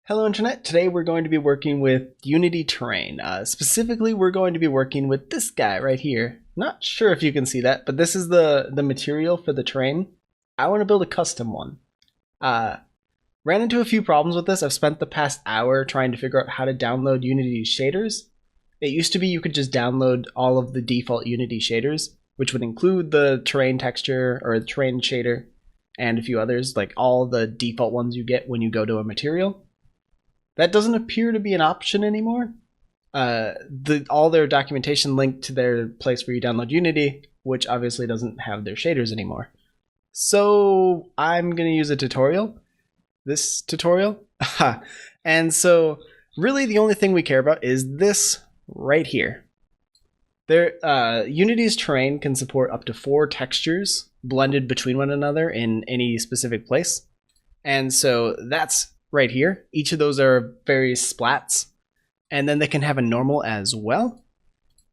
Hello Internet, today we're going to be working with Unity Terrain. Specifically, we're going to be working with this guy right here. Not sure if you can see that, but this is the material for the terrain. I want to build a custom one. Ran into a few problems with this. I've spent the past hour trying to figure out how to download Unity shaders. It used to be you could just download all of the default Unity shaders, which would include the terrain texture or the terrain shader and a few others, like all the default ones you get when you go to a material. That doesn't appear to be an option anymore. All their documentation linked to their place where you download Unity, which obviously doesn't have their shaders anymore. So I'm going to use a tutorial. This tutorial. And so really the only thing we care about is this right here. Unity's terrain can support up to 4 textures blended between one another in any specific place. And so that's right here. Each of those are various splats, and then they can have a normal as well.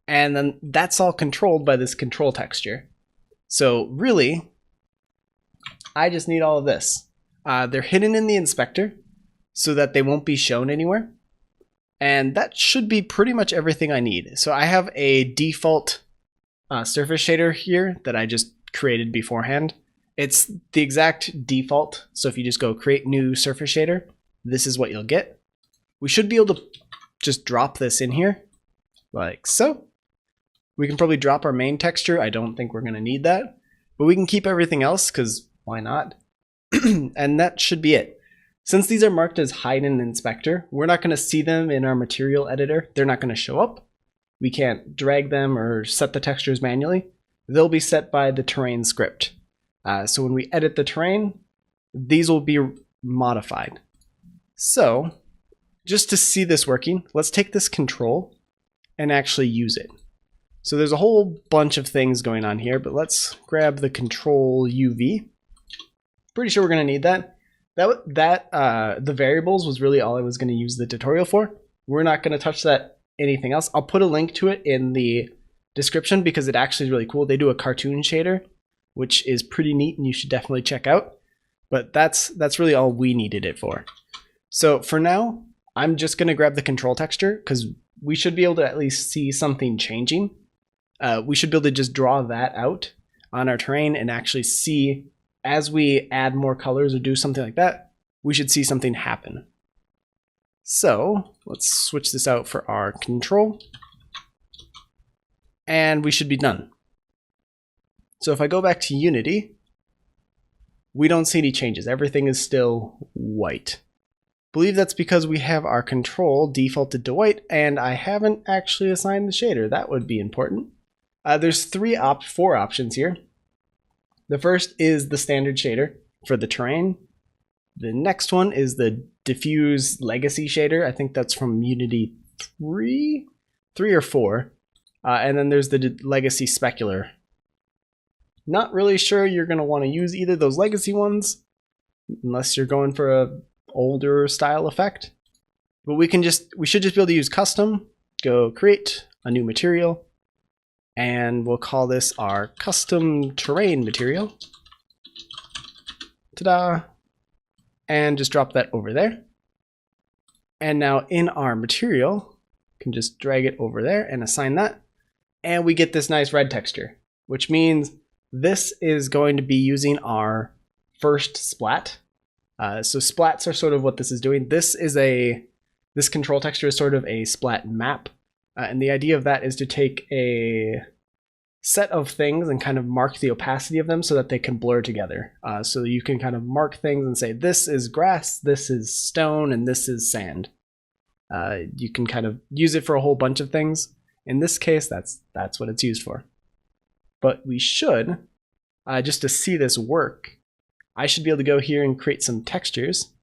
And then that's all controlled by this control texture. So really, I just need all of this. They're hidden in the inspector so that they won't be shown anywhere. And that should be pretty much everything I need. So I have a default surface shader here that I just created beforehand. It's the exact default. So if you just go create new surface shader, this is what you'll get. We should be able to just drop this in here like so. We can probably drop our main texture. I don't think we're going to need that, but we can keep everything else because why not? And that should be it. Since these are marked as hide in inspector, we're not going to see them in our material editor. They're not going to show up. We can't drag them or set the textures manually. They'll be set by the terrain script. So when we edit the terrain, these will be modified. So just to see this working, let's take this control and actually use it. So there's a whole bunch of things going on here, but let's grab the control UV. Pretty sure we're going to need that. The variables was really all I was going to use the tutorial for. We're not going to touch that anything else. I'll put a link to it in the description because it actually is really cool. They do a cartoon shader, which is pretty neat and you should definitely check out. But that's really all we needed it for. So for now, I'm just going to grab the control texture because we should be able to at least see something changing. We should be able to just draw that out on our terrain and actually see as we add more colors or do something like that, we should see something happen. So let's switch this out for our control and we should be done. So if I go back to Unity, we don't see any changes. Everything is still white. I believe that's because we have our control defaulted to white and I haven't actually assigned the shader. That would be important. There's 4 options here. The first is the standard shader for the terrain. The next one is the diffuse legacy shader. I think that's from Unity 3 or 4. And then there's the legacy specular. Not really sure you're going to want to use either of those legacy ones unless you're going for a older style effect. But we should just be able to use custom, go create a new material, and we'll call this our custom terrain material. Ta-da! And just drop that over there. And now in our material, we can just drag it over there and assign that. And we get this nice red texture, which means this is going to be using our first splat. So splats are sort of what this is doing. This control texture is sort of a splat map. And the idea of that is to take a set of things and kind of mark the opacity of them so that they can blur together. So you can kind of mark things and say, this is grass, this is stone, and this is sand. You can kind of use it for a whole bunch of things. In this case, that's what it's used for. But we should, just to see this work, I should be able to go here and create some textures.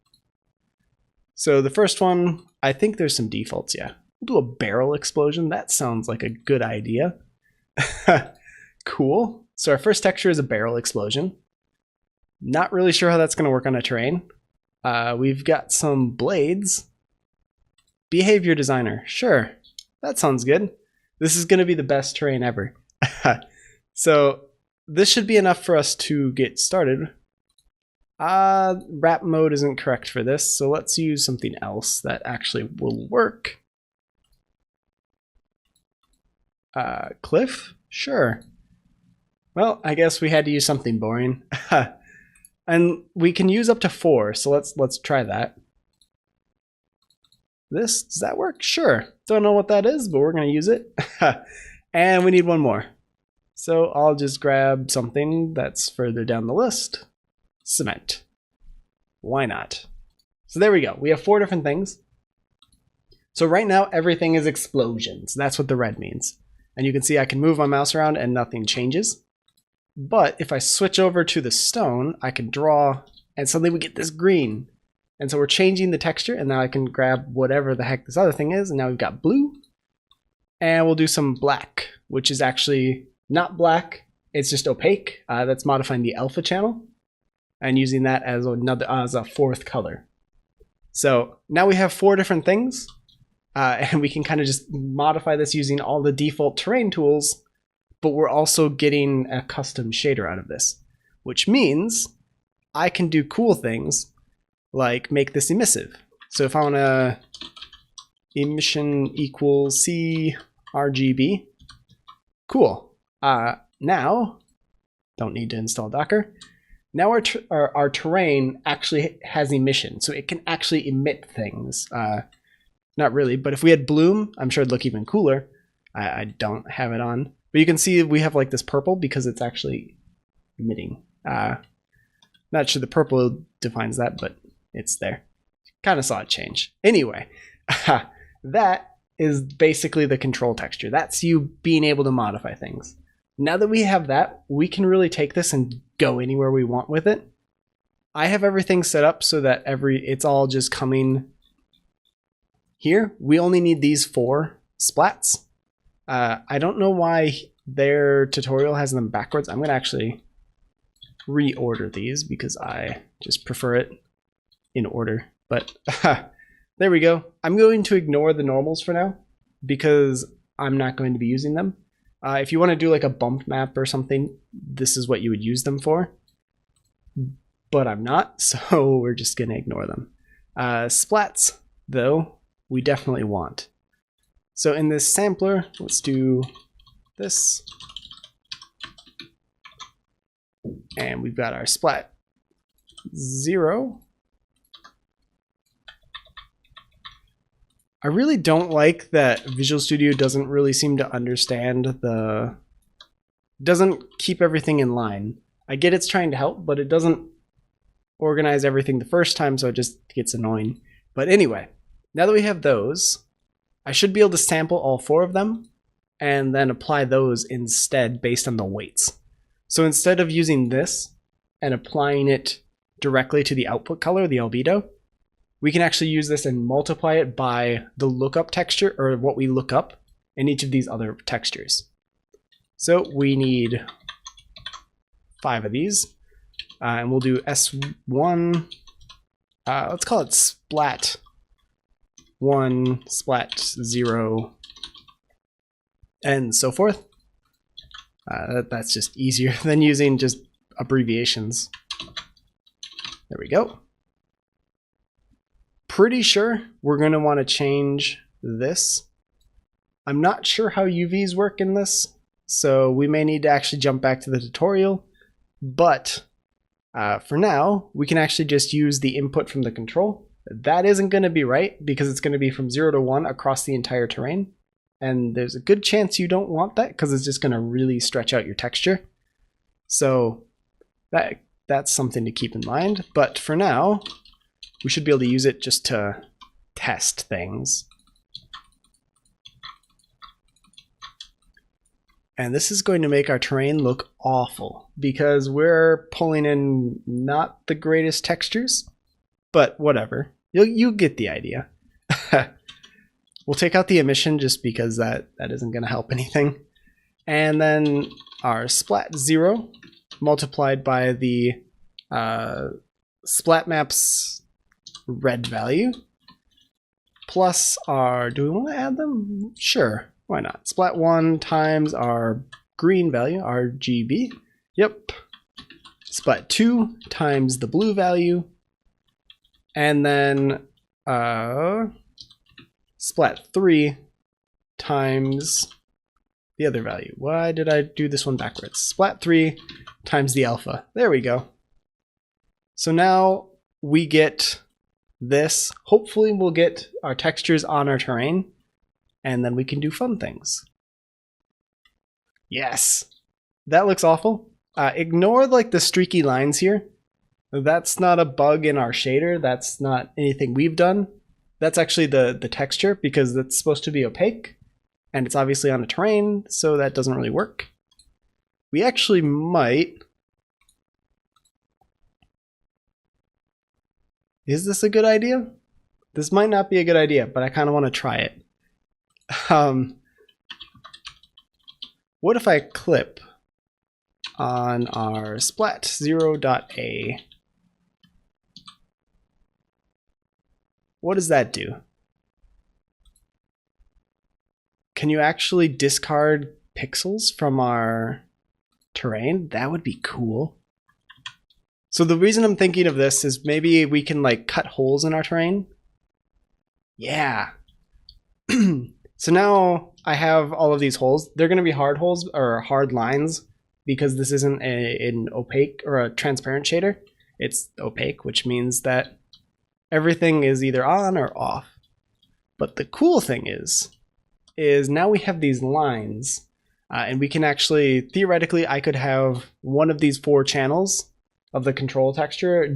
So the first one, I think there's some defaults, yeah. We'll do a barrel explosion. That sounds like a good idea. Cool. So our first texture is a barrel explosion. Not really sure how that's going to work on a terrain. We've got some blades. Behavior designer. Sure. That sounds good. This is going to be the best terrain ever. So this should be enough for us to get started. Wrap mode isn't correct for this, so let's use something else that actually will work. Cliff? Sure. Well, I guess we had to use something boring. And we can use up to 4, so let's try that. Does that work? Sure. Don't know what that is, but we're gonna use it. And we need one more. So I'll just grab something that's further down the list. Cement. Why not? So there we go. We have 4 different things. So right now everything is explosions. That's what the red means. And you can see I can move my mouse around and nothing changes. But if I switch over to the stone, I can draw and suddenly we get this green. And so we're changing the texture, and now I can grab whatever the heck this other thing is, and now we've got blue. And we'll do some black, which is actually not black, it's just opaque. That's modifying the alpha channel and using that as a 4th color. So now we have 4 different things, and we can kind of just modify this using all the default terrain tools, but we're also getting a custom shader out of this, which means I can do cool things like make this emissive. So if I want to emission equals C RGB, cool. Now, don't need to install Docker. Now our terrain actually has emission, so it can actually emit things. Not really, but if we had bloom, I'm sure it'd look even cooler. I don't have it on, but you can see we have like this purple because it's actually emitting. Not sure the purple defines that, but it's there. Kind of saw it change. Anyway, that is basically the control texture. That's you being able to modify things. Now that we have that, we can really take this and go anywhere we want with it. I have everything set up so that it's all just coming here. We only need these 4 splats. I don't know why their tutorial has them backwards. I'm going to actually reorder these because I just prefer it in order. But there we go. I'm going to ignore the normals for now because I'm not going to be using them. If you want to do like a bump map or something, this is what you would use them for. But I'm not, so we're just going to ignore them. Splats, though, we definitely want. So in this sampler, let's do this. And we've got our splat 0. I really don't like that Visual Studio doesn't really seem to understand doesn't keep everything in line. I get it's trying to help, but it doesn't organize everything the first time, so it just gets annoying. But anyway, now that we have those, I should be able to sample all 4 of them and then apply those instead based on the weights. So instead of using this and applying it directly to the output color, the albedo, we can actually use this and multiply it by the lookup texture, or what we look up in each of these other textures. So we need 5 of these, and we'll do S1, let's call it splat 1, splat 0, and so forth. That's just easier than using just abbreviations. There we go. Pretty sure we're going to want to change this. I'm not sure how UVs work in this, so we may need to actually jump back to the tutorial, but for now, we can actually just use the input from the control. That isn't going to be right because it's going to be from 0 to 1 across the entire terrain, and there's a good chance you don't want that because it's just going to really stretch out your texture. So that's something to keep in mind, but for now, we should be able to use it just to test things. And this is going to make our terrain look awful because we're pulling in not the greatest textures, but whatever. You get the idea. We'll take out the emission just because that isn't going to help anything. And then our splat 0 multiplied by the splat map's red value plus our, do we want to add them? Sure, why not? Splat 1 times our green value, RGB. Yep. splat 2 times the blue value, and then splat 3 times the other value. Why did I do this one backwards? Splat 3 times the alpha. There we go. So now we get this. Hopefully we'll get our textures on our terrain, and then we can do fun things. Yes, that looks awful. Ignore like the streaky lines here. That's not a bug in our shader. That's not anything we've done. That's actually the texture, because it's supposed to be opaque, and it's obviously on a terrain, so that doesn't really work. We actually might... Is this a good idea? This might not be a good idea, but I kind of want to try it. What if I clip on our splat 0.a? What does that do? Can you actually discard pixels from our terrain? That would be cool. So the reason I'm thinking of this is maybe we can like cut holes in our terrain. Yeah. So now I have all of these holes. They're going to be hard holes or hard lines because this isn't an opaque or a transparent shader. It's opaque, which means that everything is either on or off. But the cool thing is now we have these lines, and we can actually, theoretically, I could have one of these 4 channels of the control texture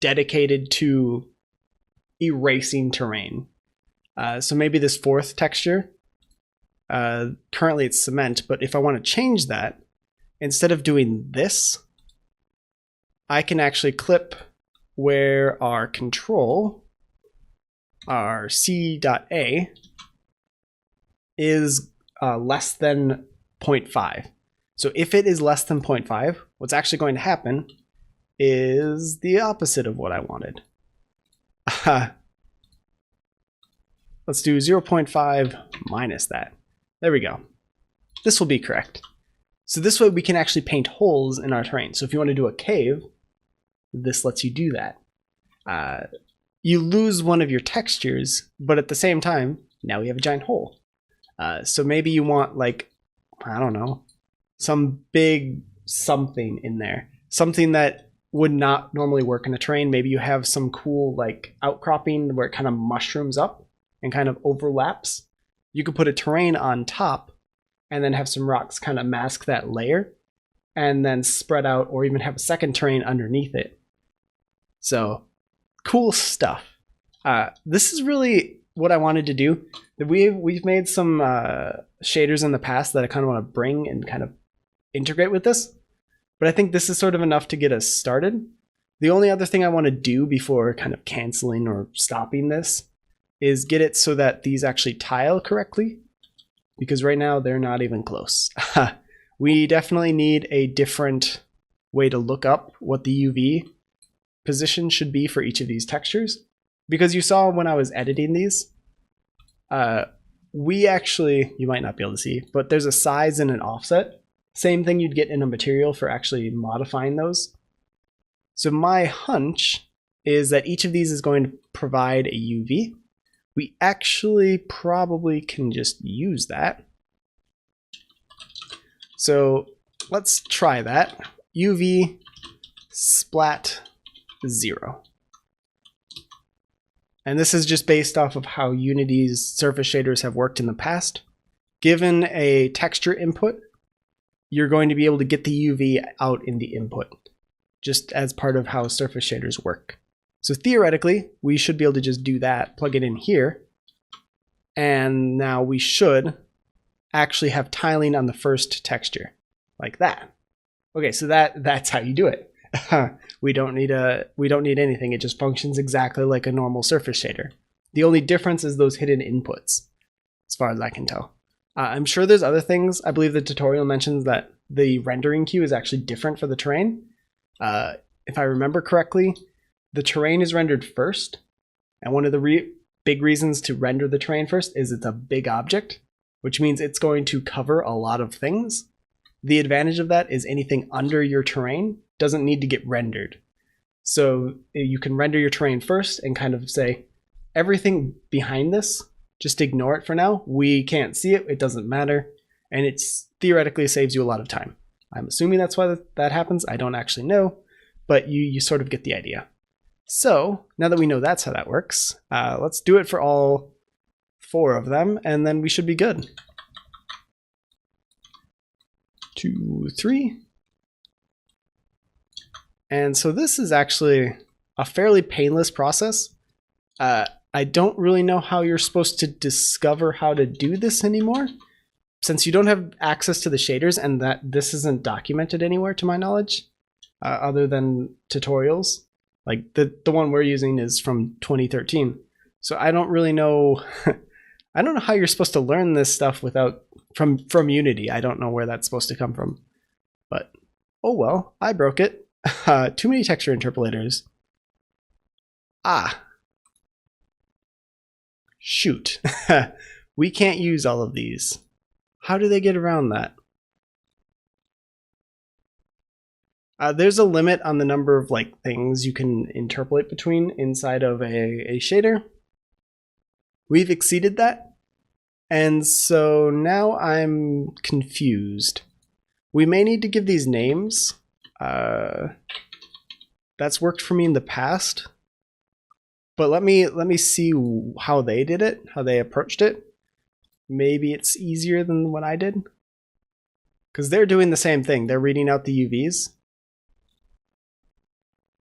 dedicated to erasing terrain. So maybe this 4th texture, currently it's cement, but if I want to change that, instead of doing this, I can actually clip where our control, our C.A, is less than 0.5. So if it is less than 0.5, what's actually going to happen is the opposite of what I wanted. Let's do 0.5 minus that. There we go. This will be correct. So this way we can actually paint holes in our terrain. So if you want to do a cave, this lets you do that. You lose one of your textures, but at the same time, now we have a giant hole. So maybe you want, like, I don't know, some big something in there. Something that would not normally work in a terrain. Maybe you have some cool like outcropping where it kind of mushrooms up and kind of overlaps. You could put a terrain on top and then have some rocks kind of mask that layer and then spread out, or even have a second terrain underneath it. So cool stuff. This is really what I wanted to do. We've made some shaders in the past that I kind of want to bring and kind of integrate with this. But I think this is sort of enough to get us started. The only other thing I want to do before kind of canceling or stopping this is get it so that these actually tile correctly, because right now they're not even close. We definitely need a different way to look up what the UV position should be for each of these textures. Because you saw when I was editing these, we actually, you might not be able to see, but there's a size and an offset. Same thing you'd get in a material for actually modifying those. So my hunch is that each of these is going to provide a UV. We actually probably can just use that. So let's try that. UV splat 0. And this is just based off of how Unity's surface shaders have worked in the past. Given a texture input, you're going to be able to get the UV out in the input, just as part of how surface shaders work. So theoretically, we should be able to just do that, plug it in here, and now we should actually have tiling on the first texture, like that. Okay, so that's how you do it. We don't need anything. It just functions exactly like a normal surface shader. The only difference is those hidden inputs, as far as I can tell. I'm sure there's other things. I believe the tutorial mentions that the rendering queue is actually different for the terrain. If I remember correctly, the terrain is rendered first. And one of the big reasons to render the terrain first is it's a big object, which means it's going to cover a lot of things. The advantage of that is anything under your terrain doesn't need to get rendered. So you can render your terrain first and kind of say, everything behind this, just ignore it for now. We can't see it. It doesn't matter. And it's theoretically saves you a lot of time. I'm assuming that's why that happens. I don't actually know, but you sort of get the idea. So now that we know that's how that works, let's do it for all 4 of them, and then we should be good. 2, 3. And so this is actually a fairly painless process. I don't really know how you're supposed to discover how to do this anymore, since you don't have access to the shaders and that this isn't documented anywhere to my knowledge, other than tutorials. Like the one we're using is from 2013. So I don't really know. I don't know how you're supposed to learn this stuff without from Unity. I don't know where that's supposed to come from. But oh well, I broke it. Too many texture interpolators. Shoot. We can't use all of these. How do they get around that? There's a limit on the number of things you can interpolate between inside of a shader. We've exceeded that, and so now I'm confused. We may need to give these names. That's worked for me in the past, but let me see how they did it, how they approached it. Maybe it's easier than what I did, because they're doing the same thing. They're reading out the UVs.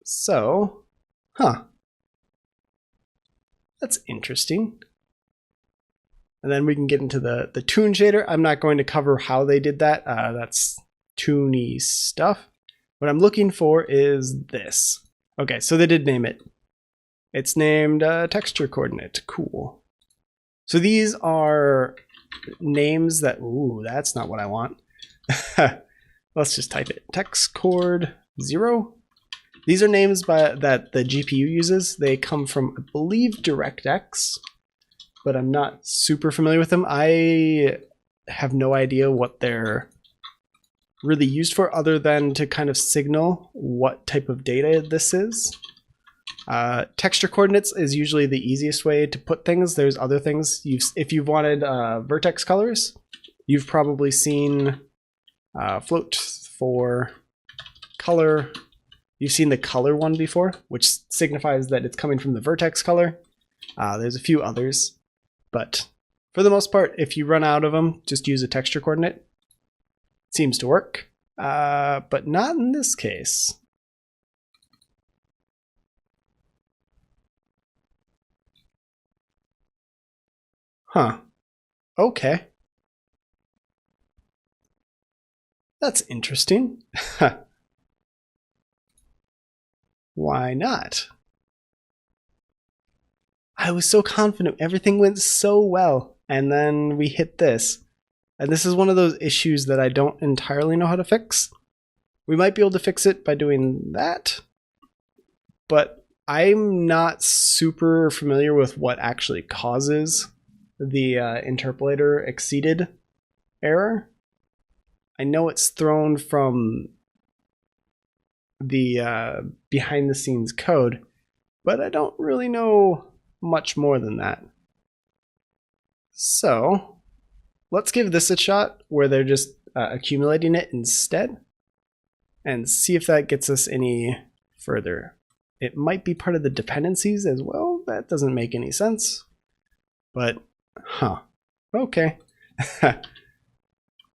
So, that's interesting. And then we can get into the toon shader. I'm not going to cover how they did that. That's toony stuff. What I'm looking for is this. Okay, so they did name it. It's named texture coordinate. Cool. So these are names that, ooh, that's not what I want. Let's just type it. Texcord 0. These are names that the GPU uses. They come from, I believe, DirectX, but I'm not super familiar with them. I have no idea what they're really used for other than to kind of signal what type of data this is. Texture coordinates is usually the easiest way to put things. There's other things. If you've wanted vertex colors, you've probably seen float for color. You've seen the color one before, which signifies that it's coming from the vertex color. There's a few others, but for the most part, if you run out of them, just use a texture coordinate. It seems to work, but not in this case. Okay. That's interesting. Why not? I was so confident. Everything went so well. And then we hit this. And this is one of those issues that I don't entirely know how to fix. We might be able to fix it by doing that. But I'm not super familiar with what actually causes the interpolator exceeded error. I know it's thrown from the behind the scenes code, but I don't really know much more than that. So let's give this a shot where they're just accumulating it instead and see if that gets us any further. It might be part of the dependencies as well. That doesn't make any sense, but okay.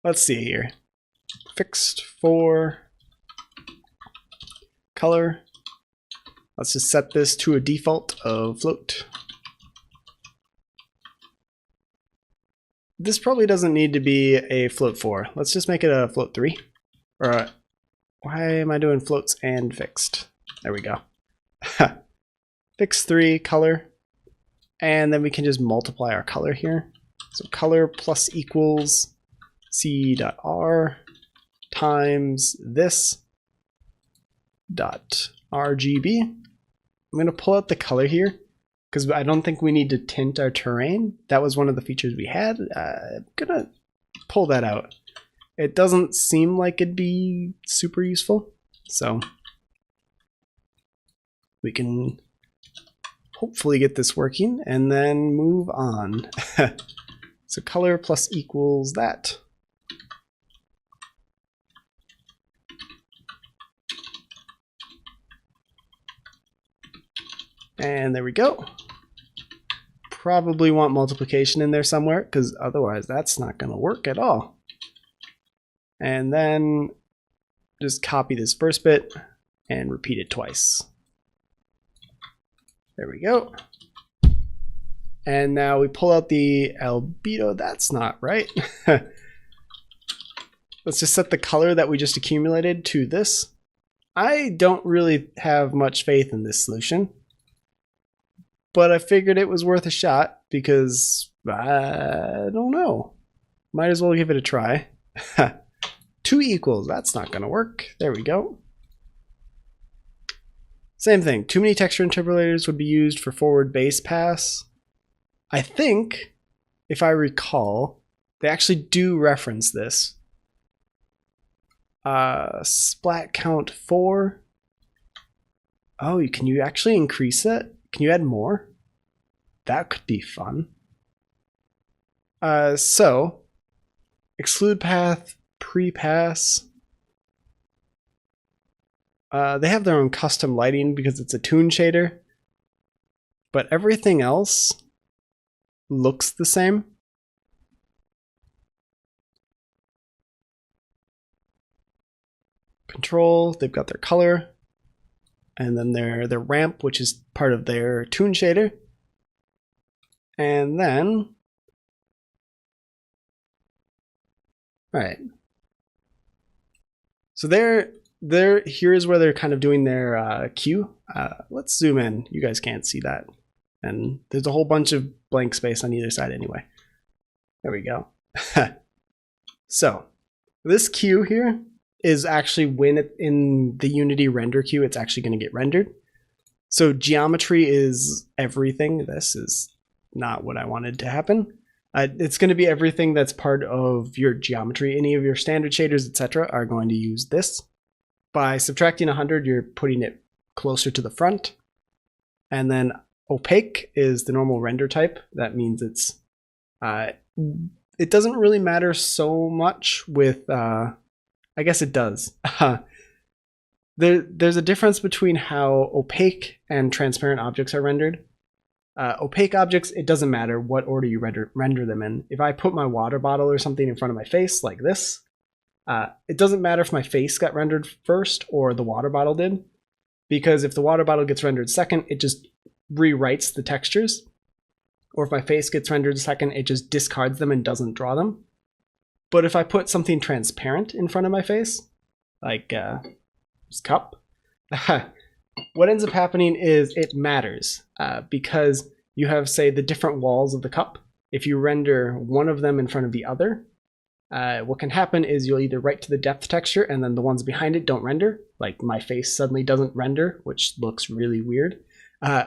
Let's see here. Fixed for color. Let's just set this to a default of float. This probably doesn't need to be a float 4. Let's just make it a float 3. Or why am I doing floats and fixed? There we go. Fix 3 color. And then we can just multiply our color here. So color plus equals c.r times this dot RGB. I'm going to pull out the color here because I don't think we need to tint our terrain. That was one of the features we had. I'm going to pull that out. It doesn't seem like it'd be super useful. So we can hopefully get this working and then move on. So color plus equals that. And there we go. Probably want multiplication in there somewhere, because otherwise that's not going to work at all. And then just copy this first bit and repeat it twice. There we go. And now we pull out the albedo. That's not right. Let's just set the color that we just accumulated to this. I don't really have much faith in this solution, but I figured it was worth a shot because I don't know. Might as well give it a try. 2 equals, that's not gonna work. There we go. Same thing, too many texture interpolators would be used for forward base pass. I think, if I recall, they actually do reference this. Splat count 4. Oh, can you actually increase it? Can you add more? That could be fun. So, exclude path, pre-pass. They have their own custom lighting because it's a toon shader, but everything else looks the same. Control, they've got their color, and then their ramp, which is part of their toon shader. And then, all right. So here's where they're kind of doing their queue. Let's zoom in. You guys can't see that. And there's a whole bunch of blank space on either side anyway. There we go. So this queue here is actually when in the Unity render queue, it's actually going to get rendered. So geometry is everything. This is not what I wanted to happen. It's going to be everything that's part of your geometry. Any of your standard shaders, etc., are going to use this. By subtracting 100, you're putting it closer to the front. And then opaque is the normal render type. That means it's it doesn't really matter so much with I guess it does. There's a difference between how opaque and transparent objects are rendered. Opaque objects, it doesn't matter what order you render them in. If I put my water bottle or something in front of my face like this, it doesn't matter if my face got rendered first or the water bottle did, because if the water bottle gets rendered second, it just rewrites the textures. Or if my face gets rendered second, it just discards them and doesn't draw them. But if I put something transparent in front of my face, like this cup, what ends up happening is it matters because you have, say, the different walls of the cup. If you render one of them in front of the other, what can happen is you'll either write to the depth texture and then the ones behind it don't render, like my face suddenly doesn't render, which looks really weird,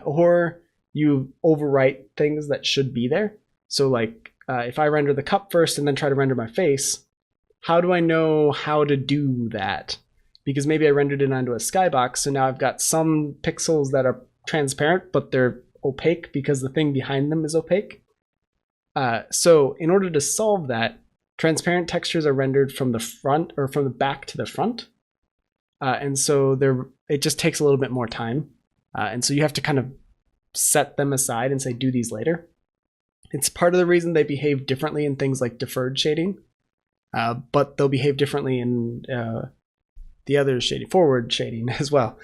or you overwrite things that should be there. So like if I render the cup first and then try to render my face, how do I know how to do that? Because maybe I rendered it onto a skybox, so now I've got some pixels that are transparent, but they're opaque because the thing behind them is opaque. So in order to solve that, transparent textures are rendered from the front or from the back to the front. And so it just takes a little bit more time. And so you have to kind of set them aside and say, do these later. It's part of the reason they behave differently in things like deferred shading, but they'll behave differently in the other shading, forward shading as well.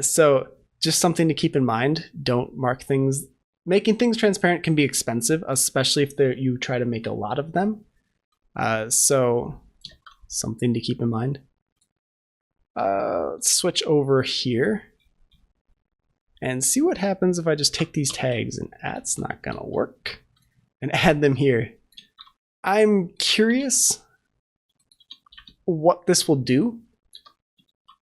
So just something to keep in mind. Don't mark things. Making things transparent can be expensive, especially if you try to make a lot of them. So something to keep in mind. Let's switch over here and see what happens if I just take these tags, and that's not gonna work, and add them here. I'm curious what this will do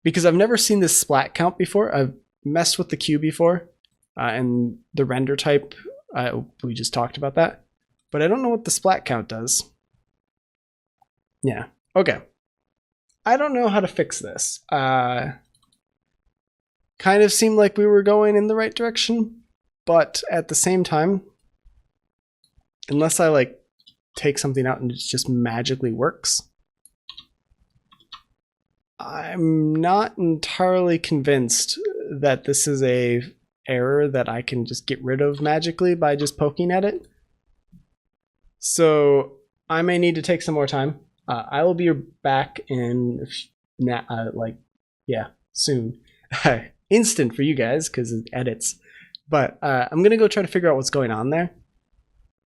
because I've never seen this splat count before. I've messed with the queue before and the render type. We just talked about that, but I don't know what the splat count does. Yeah, okay. I don't know how to fix this. Kind of seemed like we were going in the right direction, but at the same time, unless I like take something out and it just magically works, I'm not entirely convinced that this is a error that I can just get rid of magically by just poking at it. So I may need to take some more time. I will be back in soon. Instant for you guys because it edits. But I'm gonna go try to figure out what's going on there.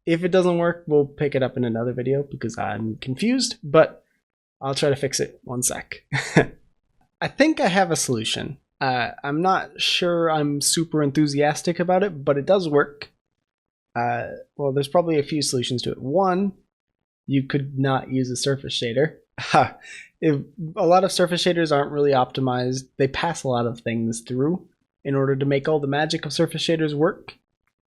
If it doesn't work, we'll pick it up in another video because I'm confused, but I'll try to fix it. One sec. I think I have a solution. I'm not sure I'm super enthusiastic about it, but it does work. Well, there's probably a few solutions to it. One, you could not use a surface shader. If a lot of surface shaders aren't really optimized, they pass a lot of things through in order to make all the magic of surface shaders work.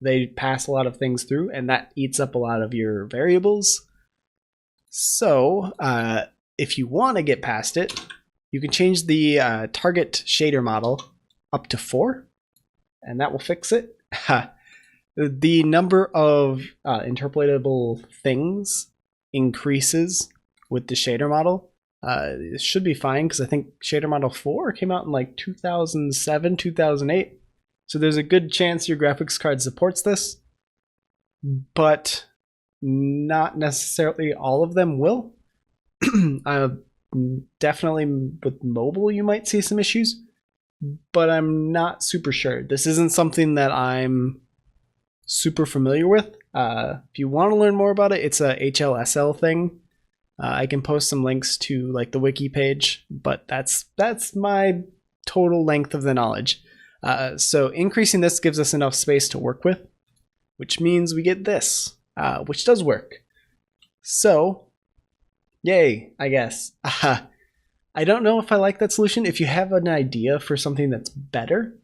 They pass a lot of things through, and that eats up a lot of your variables. So, if you want to get past it, you can change the target shader model up to 4, and that will fix it. The number of interpolatable things increases with the shader model. It should be fine because I think shader model 4 came out in like 2007, 2008. So there's a good chance your graphics card supports this, but not necessarily all of them will. Definitely with mobile you might see some issues, but I'm not super sure. This isn't something that I'm super familiar with. If you want to learn more about it, it's a HLSL thing. I can post some links to like the wiki page, but that's my total length of the knowledge. So increasing this gives us enough space to work with, which means we get this, which does work. So, yay, I guess. I don't know if I like that solution. If you have an idea for something that's better,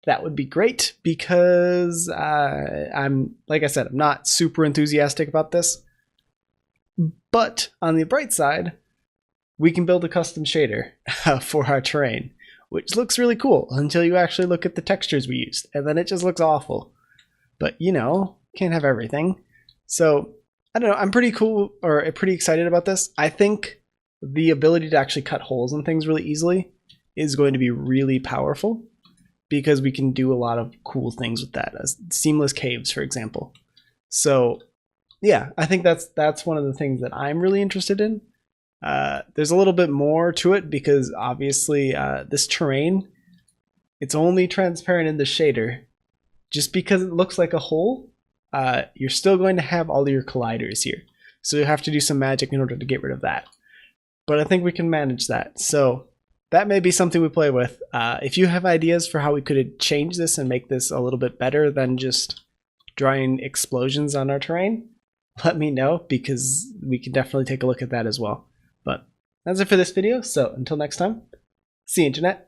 that would be great because like I said, I'm not super enthusiastic about this. But on the bright side, we can build a custom shader for our terrain, which looks really cool until you actually look at the textures we used, and then it just looks awful. But you know, can't have everything. So I don't know, I'm pretty excited about this. I think the ability to actually cut holes in things really easily is going to be really powerful because we can do a lot of cool things with that, as seamless caves, for example. So yeah, I think that's one of the things that I'm really interested in. There's a little bit more to it because obviously this terrain, it's only transparent in the shader. Just because it looks like a hole, you're still going to have all your colliders here. So you have to do some magic in order to get rid of that. But I think we can manage that. So that may be something we play with. If you have ideas for how we could change this and make this a little bit better than just drawing explosions on our terrain, let me know because we can definitely take a look at that as well. But that's it for this video. So until next time, see you, Internet.